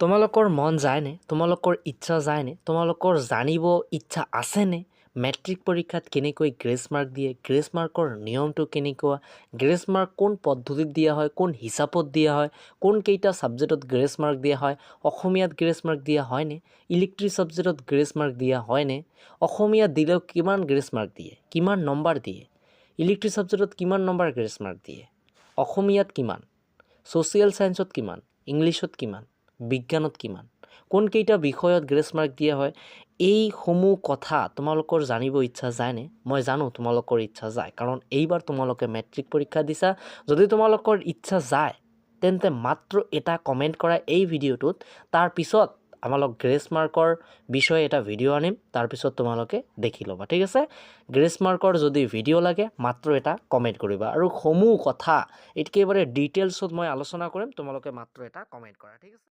তোমালোকৰ মন যায়নে? তোমালোকৰ ইচ্ছা যায়নে? তোমালোকৰ জানিব ইচ্ছা আছেনে? মেট্ৰিক পৰীক্ষাত কেনেকৈ গ্ৰেছ মাৰ্ক দিয়ে? গ্ৰেছ মাৰ্কৰ নিয়মটো কেনেকুৱা? গ্ৰেছ মাৰ্ক কোন পদ্ধতিত দিয়া হয়? কোন হিচাপত দিয়া হয়? কোনকেইটা ছাবজেক্টত গ্ৰেছ মাৰ্ক দিয়া হয়? অসমীয়াত গ্ৰেছ মাৰ্ক দিয়া হয়নে? ইলেক্ট্ৰিক ছাবজেক্টত গ্ৰেছ মাৰ্ক দিয়া হয়নে? অসমীয়াত দিলেও কিমান গ্ৰেছ মাৰ্ক দিয়ে? কিমান নম্বৰ দিয়ে? ইলেক্ট্ৰিক ছাবজেক্টত কিমান নম্বৰ গ্ৰেছ মাৰ্ক দিয়ে? অসমীয়াত কিমান? ছ'চিয়েল ছায়েন্সত কিমান? ইংলিছত কিমান? বিজ্ঞানত কিমান? কোনকেইটা বিষয়ত গ্ৰেছ মাৰ্ক দিয়া হয়? এইসমূহ কথা তোমালোকৰ জানিব ইচ্ছা যায়নে? মই জানো তোমালোকৰ ইচ্ছা যায়, কাৰণ এইবাৰ তোমালোকে মেট্ৰিক পৰীক্ষা দিছা। যদি তোমালোকৰ ইচ্ছা যায় তেন্তে মাত্ৰ এটা কমেণ্ট কৰা এই ভিডিঅ'টোত। তাৰপিছত আমালোক গ্ৰেছ মাৰ্কৰ বিষয়ে এটা ভিডিঅ' আনিম, তাৰপিছত তোমালোকে দেখি ল'বা, ঠিক আছে? গ্ৰেছ মাৰ্কৰ যদি ভিডিঅ' লাগে মাত্ৰ এটা কমেণ্ট কৰিবা, আৰু সমূহ কথা একেবাৰে ডিটেইলছত মই আলোচনা কৰিম। তোমালোকে মাত্ৰ এটা কমেণ্ট কৰা, ঠিক আছে?